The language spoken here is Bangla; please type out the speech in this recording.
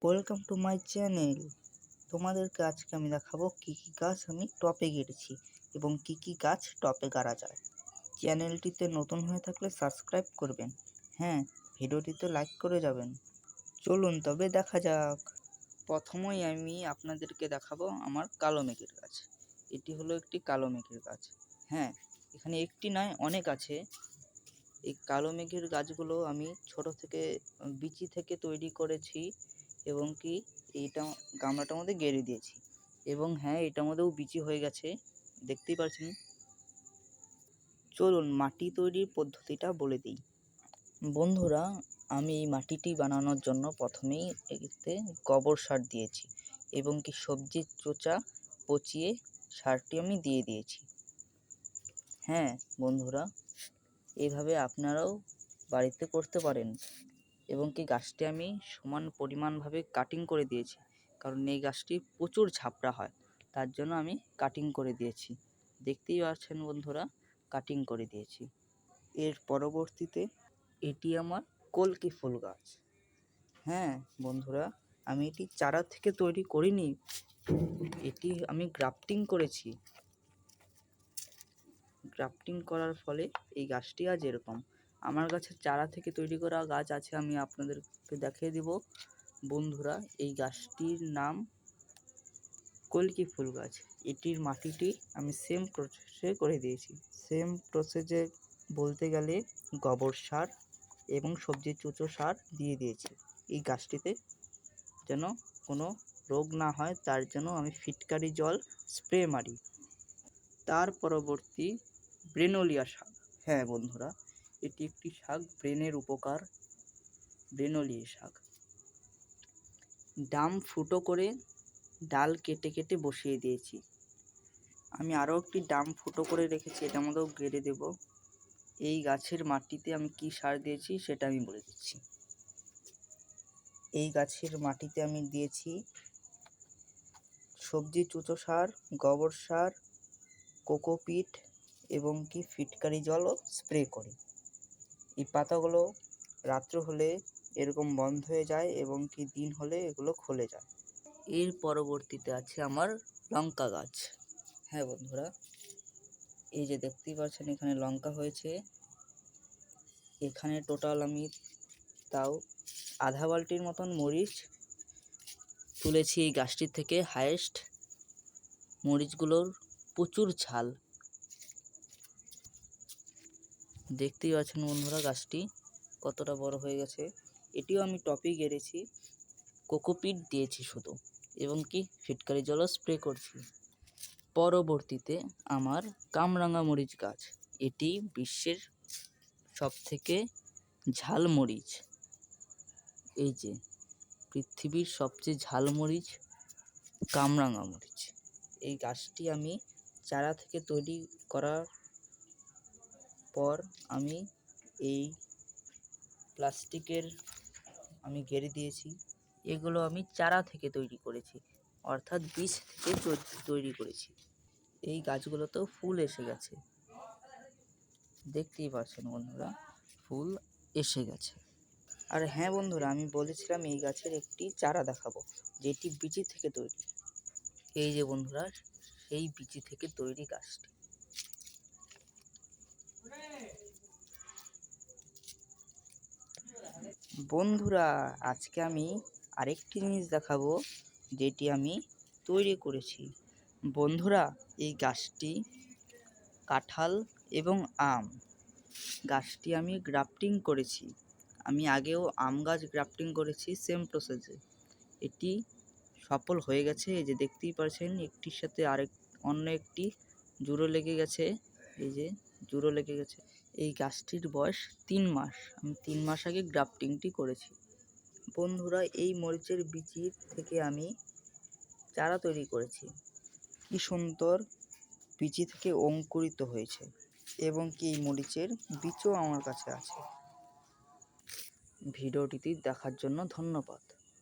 Welcome to my channel. তোমাদেরকে আজকে আমি দেখাবো কী কী গাছ আমি টপে গেড়েছি এবং কী কী গাছ টপে গাড়া যায়। চ্যানেলটিতে নতুন হয়ে থাকলে সাবস্ক্রাইব করবেন, হ্যাঁ, ভিডিওটিতে লাইক করে যাবেন। চলুন তবে দেখা যাক। প্রথমেই আমি আপনাদেরকে দেখাবো আমার কালো মেঘের গাছ। এটি হলো একটি কালো মেঘের গাছ। হ্যাঁ, এখানে একটি নয়, অনেক আছে। এই কালো মেঘের গাছগুলো আমি ছোট থেকে বিচি থেকে তৈরি করেছি এবং কি এইটা গামলাটার মধ্যে গেড়ে দিয়েছি এবং হ্যাঁ, এটার মধ্যেও বিচি হয়ে গেছে, দেখতেই পাচ্ছেন। চলুন মাটি তৈরির পদ্ধতিটা বলে দিই। বন্ধুরা, আমি এই মাটিটি বানানোর জন্য প্রথমেই এতে গোবর সার দিয়েছি এবং কি সবজির চোচা পচিয়ে সারটি আমি দিয়ে দিয়েছি। হ্যাঁ বন্ধুরা, এইভাবে আপনারাও বাড়িতে করতে পারেন এবং কি গাছটি আমি সমান পরিমাণভাবে কাটিং করে দিয়েছি, কারণ এই গাছটি প্রচুর ঝাপড়া হয়, তার জন্য আমি কাটিং করে দিয়েছি। দেখতেই পাচ্ছেন বন্ধুরা, কাটিং করে দিয়েছি। এর পরবর্তীতে এটি আমার কলকে ফুল গাছ। হ্যাঁ বন্ধুরা, আমি এটি চারা থেকে তৈরি করিনি, এটি আমি গ্রাফটিং করেছি। গ্রাফটিং করার ফলে এই গাছটি আজ এরকম। আমার গাছের চারা থেকে তৈরি করা গাছ আছে, আমি আপনাদেরকে দেখিয়ে দিব। বন্ধুরা, এই গাছটির নাম কলকি ফুল গাছ। এটির মাটিটি আমি সেম প্রসেসে করে দিয়েছি। সেম প্রসেসে বলতে গেলে গোবর সার এবং সবজির চুচো সার দিয়ে দিয়েছি এই গাছটিতে, যেন কোনো রোগ না হয় তার জন্য আমি ফিটকারি জল স্প্রে মারি। তার পরবর্তী ব্রেনোলিয়া শাক। হ্যাঁ বন্ধুরা, এটি একটি শাক, ব্রেনের উপকার, ব্রেনোলিয়া শাক। ডাম ফুটো করে ডাল কেটে কেটে বসিয়ে দিয়েছি। আমি আরও একটি ডাম ফুটো করে রেখেছি, এটার মধ্যেও গেড়ে দেব। এই গাছের মাটিতে আমি কি সার দিয়েছি সেটা আমি বলে দিচ্ছি। এই গাছের মাটিতে আমি দিয়েছি সবজি চুচো সার, গোবর সার, কোকোপিট এবং কি ফিটকারি জলও স্প্রে করি। এই পাতাগুলো রাত্র হলে এরকম বন্ধ হয়ে যায় এবং কি দিন হলে এগুলো খুলে যায়। এর পরবর্তীতে আছে আমার লঙ্কা গাছ। হ্যাঁ বন্ধুরা, এই যে দেখতেই পাচ্ছেন এখানে লঙ্কা হয়েছে। এখানে টোটাল আমি তাও আধা বালতির মতন মরিচ তুলেছি এই গাছটির থেকে, হাইয়েস্ট। মরিচগুলোর প্রচুর ঝাল, দেখতেই পাচ্ছেন বন্ধুরা গাছটি কতটা বড় হয়ে গেছে। এটিও আমি টপেই গেড়েছি, কোকোপিট দিয়েছি শুধু এবং কি ফিটকারি জলও স্প্রে করছি। পরবর্তীতে আমার কামরাঙা মরিচ গাছ। এটি বিশ্বের সবথেকে ঝাল মরিচ। এই যে পৃথিবীর সবচেয়ে ঝাল মরিচ কামরাঙা মরিচ। এই গাছটি আমি চারা থেকে তৈরি করার পর আমি এই প্লাস্টিকের আমি গেড়ে দিয়েছি। এগুলো আমি চারা থেকে তৈরি করেছি, অর্থাৎ বীজ থেকে তৈরি করেছি। এই গাছগুলোতেও ফুল এসে গেছে, দেখতেই পাচ্ছেন বন্ধুরা, ফুল এসে গেছে। আর হ্যাঁ বন্ধুরা, আমি বলেছিলাম এই গাছের একটি চারা দেখাবো যেটি বীজ থেকে তৈরি। এই যে বন্ধুরা, সেই বীজ থেকে তৈরি গাছটি। বন্ধুরা, আজকে আমি আরেকটি জিনিস দেখাবো যেটি আমি তৈরি করেছি। বন্ধুরা, এই গাছটি কাঁঠাল এবং আম গাছটি আমি গ্রাফটিং করেছি। আমি আগেও আম গাছ গ্রাফটিং করেছি সেম প্রসেসে। এটি সফল হয়ে গেছে। এই যে দেখতেই পাচ্ছেন, একটির সাথে অন্য একটি জুড়ো লেগে গেছে। এই যে জুড়ো লেগে গেছে। এই গাছটির বয়স 3 মাস। আমি 3 মাস আগে গ্রাফটিংটি করেছি। বন্ধুরা, এই মরিচের বীজের থেকে আমি চারা তৈরি করেছি। কি সুন্দর বীজ থেকে অঙ্কুরিত হয়েছে এবং কি এই মরিচের বীজও আমার কাছে আছে। ভিডিওটি দেখার জন্য ধন্যবাদ।